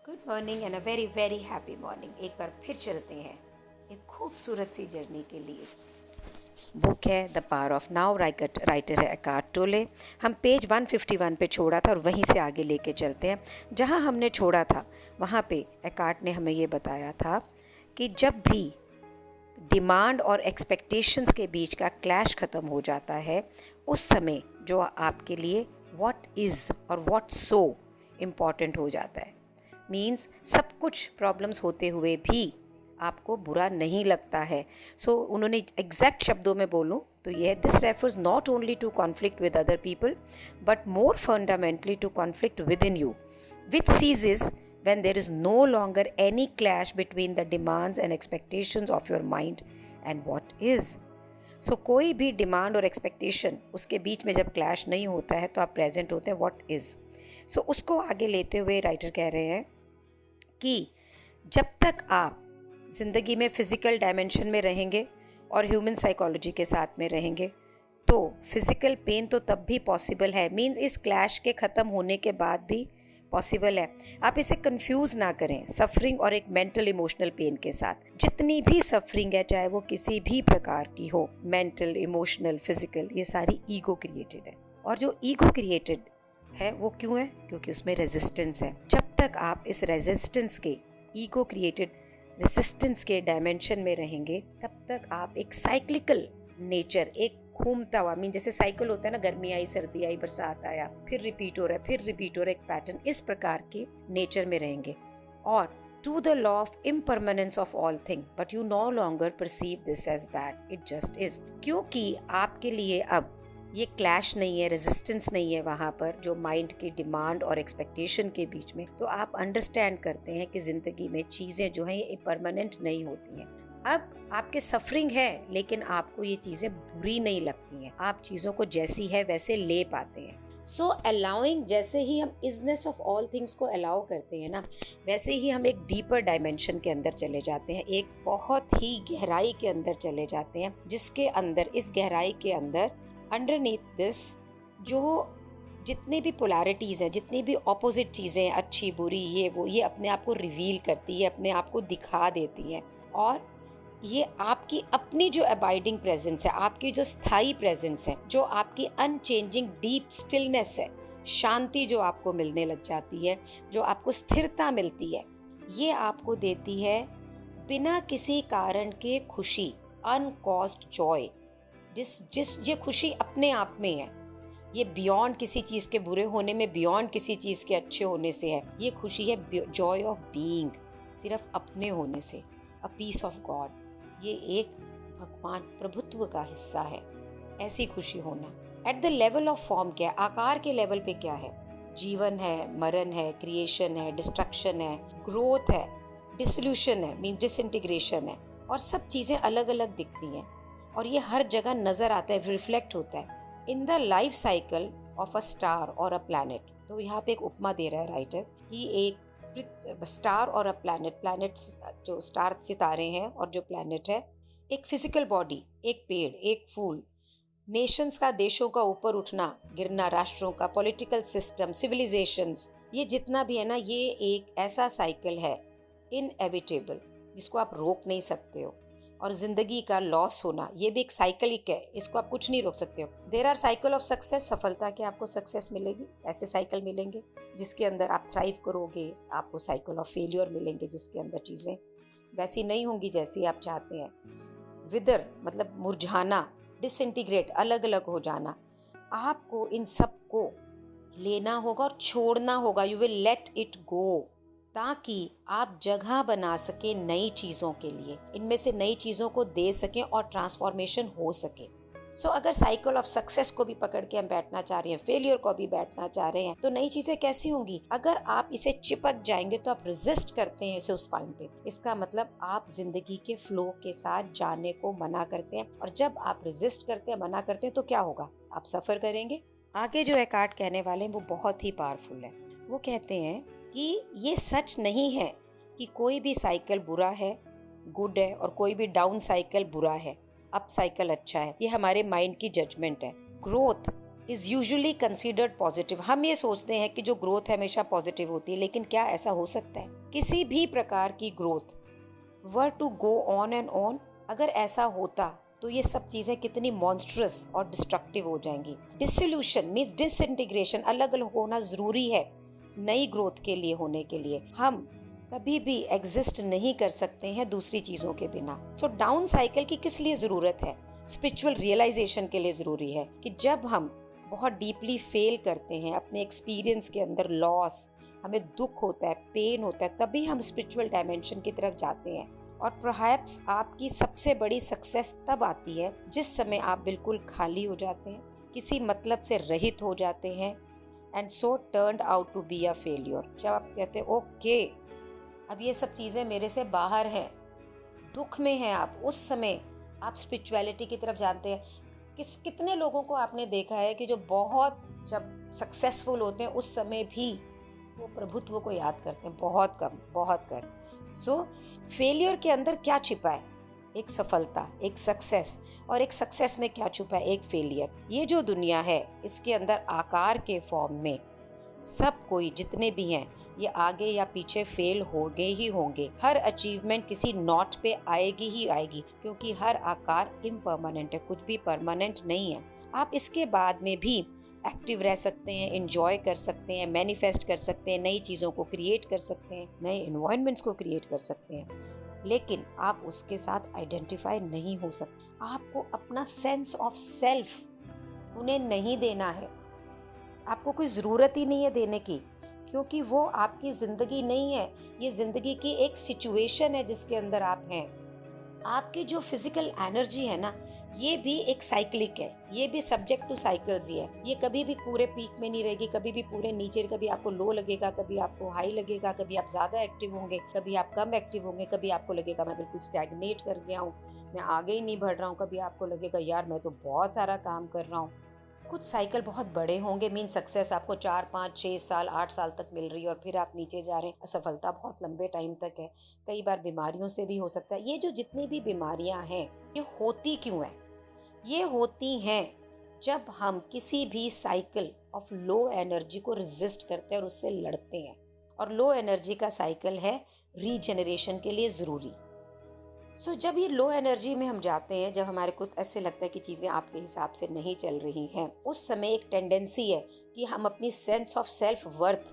Good morning and a very very happy morning. एक बार फिर चलते हैं एक खूबसूरत सी जर्नी के लिए। बुक है the power of now, writer है एकार्ट टोले। हम पेज 151 पे छोड़ा था और वहीं से आगे लेके चलते हैं। जहाँ हमने छोड़ा था वहाँ पे एकार्ट ने हमें ये बताया था कि जब भी डिमांड और एक्सपेक्टेशंस के बीच का क्लैश ख़त्म हो जाता है, उस समय जो आपके लिए व्हाट इज़ और व्हाट सो इम्पॉर्टेंट हो जाता है। मीन्स सब कुछ प्रॉब्लम्स होते हुए भी आपको बुरा नहीं लगता है। सो उन्होंने एग्जैक्ट शब्दों में बोलूँ तो ये this refers not only to conflict with other people but more fundamentally to conflict within you which ceases when there is no longer any clash between the demands and expectations of your mind and what is. So कोई भी demand और expectation उसके बीच में जब clash नहीं होता है तो आप प्रेजेंट होते हैं व्हाट इज़। सो उसको आगे लेते हुए राइटर कह रहे हैं कि जब तक आप ज़िंदगी में फ़िज़िकल डायमेंशन में रहेंगे और ह्यूमन साइकोलॉजी के साथ में रहेंगे तो फिज़िकल पेन तो तब भी पॉसिबल है। मीन्स इस क्लैश के ख़त्म होने के बाद भी पॉसिबल है। आप इसे कंफ्यूज ना करें सफरिंग और एक मेंटल इमोशनल पेन के साथ। जितनी भी सफरिंग है चाहे वो किसी भी प्रकार की हो, मेंटल, इमोशनल, फिजिकल, ये सारी ईगो क्रिएटेड है। और जो ईगो क्रिएटेड है वो क्यों है? क्योंकि उसमें रेजिस्टेंस है। जब तक आप इस रेजिस्टेंस के, ईगो क्रिएटेड रेजिस्टेंस के डायमेंशन में रहेंगे तब तक आप एक साइक्लिकल नेचर, एक घूमता हुआ, मीन जैसे साइकिल होता है ना, गर्मी आई, सर्दी आई, बरसात आया, फिर रिपीट हो रहा है, फिर रिपीट हो रहा है, एक पैटर्न, इस प्रकार के नेचर में रहेंगे। और to the law of impermanence of all thing but you no longer perceive this as bad, it just is. क्योंकि आपके लिए अब ये क्लैश नहीं है, रेजिस्टेंस नहीं है वहाँ पर जो माइंड की डिमांड और एक्सपेक्टेशन के बीच में, तो आप अंडरस्टैंड करते हैं कि ज़िंदगी में चीज़ें जो हैं ये परमानेंट नहीं होती हैं। अब आपके सफरिंग है लेकिन आपको ये चीज़ें बुरी नहीं लगती हैं, आप चीज़ों को जैसी है वैसे ले पाते हैं। सो अलाउइंग, जैसे ही हम इजनेस ऑफ ऑल थिंग्स को अलाउ करते हैं ना, वैसे ही हम एक डीपर डायमेंशन के अंदर चले जाते हैं, एक बहुत ही गहराई के अंदर चले जाते हैं, जिसके अंदर, इस गहराई के अंदर, अंडरनीथ दिस, जो जितनी भी पोलैरिटीज़ हैं, जितनी भी ऑपोजिट चीज़ें, अच्छी बुरी, ये वो, ये अपने आप को रिवील करती है, अपने आप को दिखा देती हैं। और ये आपकी अपनी जो अबाइडिंग प्रेजेंस है, आपकी जो स्थायी प्रेजेंस है, जो आपकी अनचेंजिंग डीप स्टिलनेस है, शांति जो आपको मिलने लग जाती है, जो आपको स्थिरता मिलती है, ये आपको देती है बिना किसी कारण के खुशी, अनकॉज्ड जॉय। ये खुशी अपने आप में है, ये बियॉन्ड किसी चीज़ के बुरे होने में, बियॉन्ड किसी चीज़ के अच्छे होने से है। ये खुशी है जॉय ऑफ बीइंग, सिर्फ अपने होने से, अ पीस ऑफ गॉड। ये एक भगवान प्रभुत्व का हिस्सा है, ऐसी खुशी होना। At the level of form क्या है, आकार के लेवल पे क्या है? जीवन है, मरण है, क्रिएशन है, डिस्ट्रक्शन है, ग्रोथ है, डिसोल्यूशन है, मीन डिसइंटीग्रेशन है, और सब चीज़ें अलग अलग दिखती हैं और ये हर जगह नज़र आता है, रिफ्लेक्ट होता है in the life cycle of a star और अ प्लैनेट। तो यहाँ पे एक उपमा दे रहा है राइटर कि एक स्टार और अ प्लैनेट, जो स्टार सितारे हैं और जो प्लैनेट है, एक फिजिकल बॉडी, एक पेड़, एक फूल, नेशंस का, देशों का ऊपर उठना गिरना, राष्ट्रों का, पॉलिटिकल सिस्टम, सिविलाइजेशंस, ये जितना भी है ना, ये एक ऐसा साइकिल है इनएविटेबल जिसको आप रोक नहीं सकते हो। और ज़िंदगी का लॉस होना, ये भी एक साइकिलिक है, इसको आप कुछ नहीं रोक सकते हो। There are cycle of success, सफलता के आपको सक्सेस मिलेगी, ऐसे साइकिल मिलेंगे जिसके अंदर आप थ्राइव करोगे। आपको साइकिल ऑफ फेलियर मिलेंगे जिसके अंदर चीज़ें वैसी नहीं होंगी जैसी आप चाहते हैं। विदर मतलब मुरझाना, डिसइंटीग्रेट, अलग अलग हो जाना। आपको इन सब को लेना होगा और छोड़ना होगा। You will let it go, ताकि आप जगह बना सके नई चीज़ों के लिए, इनमें से नई चीज़ों को दे सकें और ट्रांसफॉर्मेशन हो सके। सो अगर साइकिल ऑफ सक्सेस को भी पकड़ के हम बैठना चाह रहे हैं, फेलियर को भी बैठना चाह रहे हैं, तो नई चीज़ें कैसी होंगी? अगर आप इसे चिपक जाएंगे तो आप रेजिस्ट करते हैं इसे उस पॉइंट पे, इसका मतलब आप जिंदगी के फ्लो के साथ जाने को मना करते हैं। और जब आप रेजिस्ट करते हैं, मना करते हैं, तो क्या होगा? आप सफ़र करेंगे। आगे जो एकार्ट कहने वाले हैं वो बहुत ही पावरफुल है। वो कहते हैं कि ये सच नहीं है कि कोई भी साइकिल बुरा है, गुड है, और कोई भी डाउन साइकिल बुरा है, अप साइकिल अच्छा है। ये हमारे माइंड की जजमेंट है। Growth is usually considered positive. हम ये सोचते हैं कि जो ग्रोथ है हमेशा पॉजिटिव होती है, लेकिन क्या ऐसा हो सकता है? किसी भी प्रकार की growth were to go on and on, अगर ऐसा होता तो ये सब चीज़ें कितनी मॉन्स्ट्रस और डिस्ट्रक्टिव हो जाएंगी। डिसोल्यूशन मीन्स डिसइंटीग्रेशन, अलग अलग होना ज़रूरी है नई ग्रोथ के लिए होने के लिए। हम कभी भी एग्जिस्ट नहीं कर सकते हैं दूसरी चीज़ों के बिना। सो डाउन साइकिल की किस लिए ज़रूरत है? स्पिरिचुअल रियलाइजेशन के लिए ज़रूरी है कि जब हम बहुत डीपली फेल करते हैं अपने एक्सपीरियंस के अंदर, लॉस, हमें दुख होता है, पेन होता है, तभी हम स्पिरिचुअल डायमेंशन की तरफ जाते हैं। और परहैप्स आपकी सबसे बड़ी सक्सेस तब आती है जिस समय आप बिल्कुल खाली हो जाते हैं, किसी मतलब से रहित हो जाते हैं, and so turned out to be a failure. जब आप कहते हैं ओके अब ये सब चीज़ें मेरे से बाहर हैं, दुख में हैं आप, उस समय आप स्पिरिचुअलिटी की तरफ जानते हैं। कितने लोगों को आपने देखा है कि जो बहुत जब सक्सेसफुल होते हैं उस समय भी वो प्रभुत्व को याद करते हैं, बहुत कम, बहुत कर। सो फेलियर के अंदर क्या छिपा है? एक सफलता, एक सक्सेस, और एक सक्सेस में क्या छुपा है? एक फेलियर। ये जो दुनिया है इसके अंदर आकार के फॉर्म में सब कोई जितने भी हैं ये आगे या पीछे फेल होंगे ही होंगे। हर अचीवमेंट किसी नॉट पे आएगी ही आएगी, क्योंकि हर आकार इम्परमानेंट है, कुछ भी परमानेंट नहीं है। आप इसके बाद में भी एक्टिव रह सकते हैं, एंजॉय कर सकते हैं, मैनिफेस्ट कर सकते हैं, नई चीज़ों को क्रिएट कर सकते हैं, नए एनवायरनमेंट्स को क्रिएट कर सकते हैं, लेकिन आप उसके साथ आइडेंटिफाई नहीं हो सकते। आपको अपना सेंस ऑफ सेल्फ उन्हें नहीं देना है, आपको कोई ज़रूरत ही नहीं है देने की, क्योंकि वो आपकी ज़िंदगी नहीं है। ये ज़िंदगी की एक सिचुएशन है जिसके अंदर आप हैं। आपकी जो फिजिकल एनर्जी है ना, ये भी एक साइक्लिक है, ये भी सब्जेक्ट टू साइकिल्स ही है। ये कभी भी पूरे पीक में नहीं रहेगी, कभी भी पूरे नीचे, कभी आपको लो लगेगा, कभी आपको हाई लगेगा, कभी आप ज़्यादा एक्टिव होंगे, कभी आप कम एक्टिव होंगे, कभी आपको लगेगा मैं बिल्कुल स्टैग्नेट कर गया हूँ, मैं आगे ही नहीं बढ़ रहा हूँ, कभी आपको लगेगा यार मैं तो बहुत सारा काम कर रहा हूँ। कुछ साइकिल बहुत बड़े होंगे, मीन सक्सेस आपको 4, 5, 6 साल, 8 साल तक मिल रही है और फिर आप नीचे जा रहे हैं, असफलता बहुत लंबे टाइम तक है, कई बार बीमारियों से भी हो सकता है। ये जो जितनी भी बीमारियां हैं ये होती क्यों है? ये होती हैं जब हम किसी भी साइकिल ऑफ लो एनर्जी को रेजिस्ट करते हैं और उससे लड़ते हैं। और लो एनर्जी का साइकिल है रीजेनरेशन के लिए ज़रूरी। जब ये लो एनर्जी में हम जाते हैं, जब हमारे को ऐसे लगता है कि चीज़ें आपके हिसाब से नहीं चल रही हैं, उस समय एक टेंडेंसी है कि हम अपनी सेंस ऑफ सेल्फ वर्थ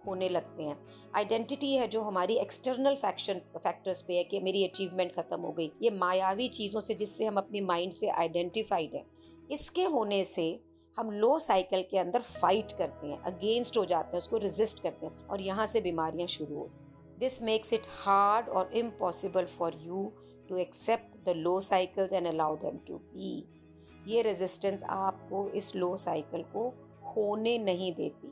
होने लगते हैं। आइडेंटिटी है जो हमारी एक्सटर्नल फैक्टर्स पे है कि मेरी अचीवमेंट खत्म हो गई, ये मायावी चीज़ों से जिससे हम अपनी माइंड से आइडेंटिफाइड हैं, इसके होने से हम लो साइकिल के अंदर फाइट करते हैं, अगेंस्ट हो जाते हैं, उसको रेजिस्ट करते हैं, और यहाँ से बीमारियाँ शुरू होती हैं। This makes it hard or impossible for you to accept the low cycles and allow them to be. ये रेजिस्टेंस आपको इस लो साइकिल को होने नहीं देती।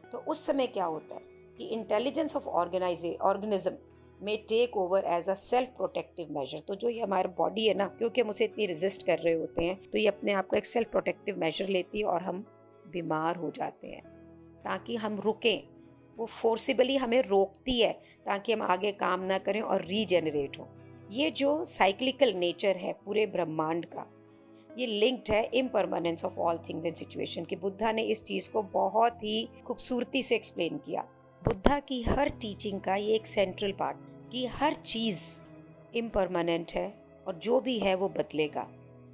तो उस समय क्या होता है कि इंटेलिजेंस ऑफ ऑर्गेनिज्म में take over as a self protective measure. तो जो ये हमारी बॉडी है ना, क्योंकि हम उसे इतनी रेजिस्ट कर रहे होते हैं, तो ये अपने आप को एक सेल्फ प्रोटेक्टिव मेजर लेती है और हम बीमार हो जाते हैं। ताकि हम रुकें, वो फोर्सिबली हमें रोकती है ताकि हम आगे काम ना करें और रीजेनरेट हो। ये जो साइक्लिकल नेचर है पूरे ब्रह्मांड का, ये लिंक्ड है impermanence of all things and situation की। बुद्धा ने इस चीज़ को बहुत ही खूबसूरती से एक्सप्लेन किया। बुद्धा की हर टीचिंग का ये एक सेंट्रल पार्ट कि हर चीज़ इम्परमानेंट है और जो भी है वो बदलेगा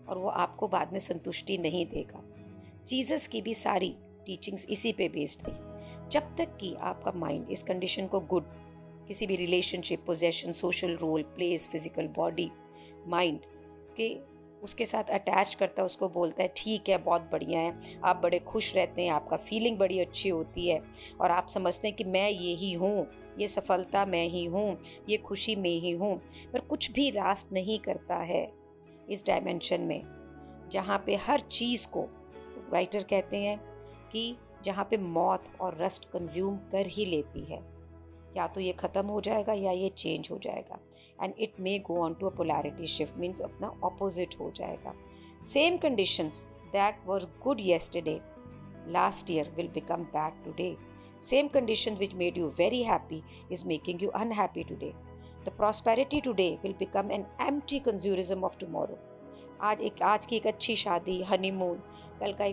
और वो आपको बाद में संतुष्टि नहीं देगा। जीसस की भी सारी टीचिंग्स इसी पे बेस्ड थी। जब तक कि आपका माइंड इस कंडीशन को गुड, किसी भी relationship, possession, social role, place, physical body, mind उसके साथ अटैच करता है, उसको बोलता है ठीक है, बहुत बढ़िया है, आप बड़े खुश रहते हैं, आपका फीलिंग बड़ी अच्छी होती है और आप समझते हैं कि मैं ये ही हूँ, ये सफलता मैं ही हूँ, ये खुशी मैं ही हूँ। पर कुछ भी लास्ट नहीं करता है इस डायमेंशन में, जहाँ पे हर चीज़ को राइटर कहते हैं कि जहाँ पे मौत और रस्ट कंज्यूम कर ही लेती है, या तो ये ख़त्म हो जाएगा या ये चेंज हो जाएगा, and it may go on to a polarity shift, means अपना ऑपोजिट हो जाएगा। Same conditions that were good yesterday last year will become bad today. Same condition which made you very happy is making you unhappy today. The prosperity today will become an empty consumerism of tomorrow. आज की एक अच्छी शादी, honeymoon, कल का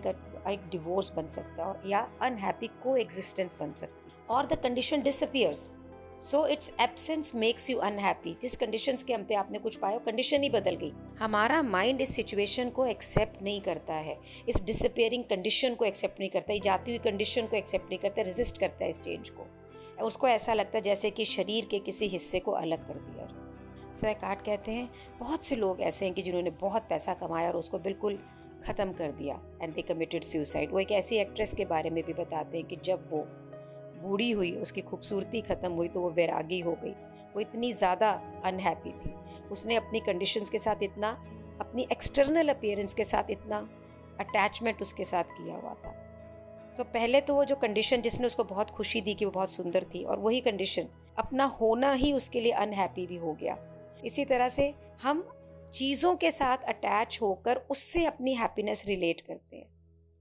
एक divorce बन सकता है, और या अनहैप्पी को एग्जिस्टेंस बन सकती है, और the condition disappears. So it's absence makes you unhappy. जिस कंडीशंस के हमते आपने कुछ पाया, कंडीशन ही बदल गई। हमारा माइंड इस सिचुएशन को एक्सेप्ट नहीं करता है, इस डिसअपियरिंग कंडीशन को एक्सेप्ट नहीं करता, ये जाती हुई कंडीशन को एक्सेप्ट नहीं करता, रेजिस्ट करता है इस चेंज को। उसको ऐसा लगता है जैसे कि शरीर के किसी हिस्से को अलग कर दिया। सो एकार्ट कहते हैं बहुत से लोग ऐसे हैं कि जिन्होंने बहुत पैसा कमाया और उसको बिल्कुल ख़त्म कर दिया, एंड दे कमिटेड सुसाइड। वो एक ऐसी एक्ट्रेस के बारे में भी बताते हैं कि जब वो बूढ़ी हुई, उसकी खूबसूरती ख़त्म हुई तो वो वैरागी हो गई। वो इतनी ज़्यादा अनहैप्पी थी, उसने अपनी कंडीशंस के साथ इतना, अपनी एक्सटर्नल अपीयरेंस के साथ इतना अटैचमेंट उसके साथ किया हुआ था। तो पहले तो वो जो कंडीशन जिसने उसको बहुत खुशी दी कि वो बहुत सुंदर थी, और वही कंडीशन अपना होना ही उसके लिए अनहैप्पी भी हो गया। इसी तरह से हम चीज़ों के साथ अटैच होकर उससे अपनी हैप्पीनेस रिलेट करते हैं।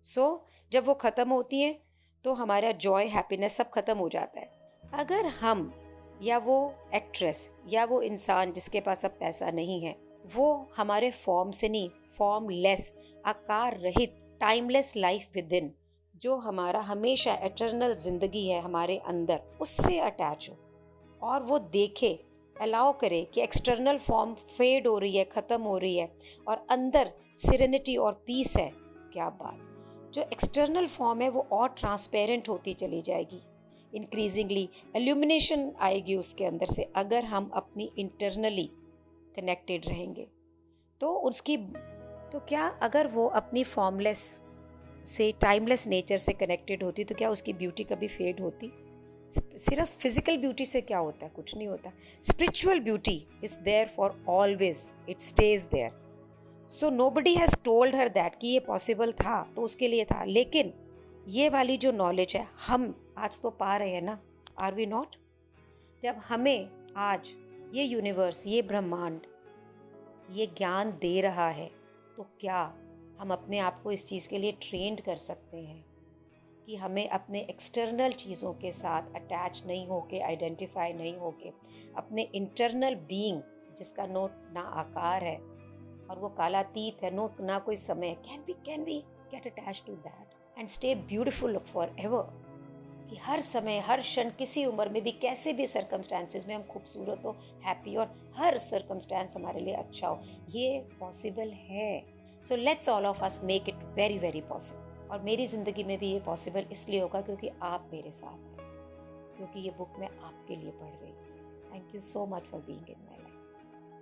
सो जब वो ख़त्म होती हैं तो हमारा जॉय, हैप्पीनेस सब ख़त्म हो जाता है। अगर हम या वो एक्ट्रेस या वो इंसान जिसके पास अब पैसा नहीं है, वो हमारे फॉर्म से नहीं, फॉर्मलेस, आकार रहित, टाइमलेस लाइफ विद इन, जो हमारा हमेशा एटर्नल जिंदगी है हमारे अंदर, उससे अटैच हो और वो देखे, अलाउ करे कि एक्सटर्नल फॉर्म फेड हो रही है, ख़त्म हो रही है, और अंदर सिरेनिटी और पीस है, क्या बात। जो एक्सटर्नल फॉर्म है वो और ट्रांसपेरेंट होती चली जाएगी, इंक्रीजिंगली एल्यूमिनेशन आएगी उसके अंदर से, अगर हम अपनी इंटरनली कनेक्टेड रहेंगे। तो उसकी, तो क्या अगर वो अपनी फॉर्मलेस से, टाइमलेस नेचर से कनेक्टेड होती, तो क्या उसकी ब्यूटी कभी फेड होती? सिर्फ फिजिकल ब्यूटी से क्या होता है? कुछ नहीं होता। Spiritual beauty is there for always, it stays there. So nobody has told her that कि ये पॉसिबल था तो उसके लिए था, लेकिन ये वाली जो नॉलेज है हम आज तो पा रहे हैं ना, आर वी नॉट? जब हमें आज ये यूनिवर्स, ये ब्रह्मांड ये ज्ञान दे रहा है, तो क्या हम अपने आप को इस चीज़ के लिए ट्रेंड कर सकते हैं कि हमें अपने एक्सटर्नल चीज़ों के साथ अटैच नहीं होके, आइडेंटिफाई नहीं होके, अपने इंटरनल बीइंग जिसका नो ना आकार है और वो कालातीत है, नो ना कोई समय, can we get attach to that and stay beautiful forever, कि हर समय, हर क्षण, किसी उम्र में भी, कैसे भी सर्कमस्टांसेस में हम खूबसूरत हो, हैप्पी, और हर सर्कमस्टांस हमारे लिए अच्छा हो। ये पॉसिबल है। So let's all of us make it very very possible. और मेरी ज़िंदगी में भी ये पॉसिबल इसलिए होगा क्योंकि आप मेरे साथ हैं, क्योंकि ये बुक मैं आपके लिए पढ़ रही हूँ। Thank you so much for being in my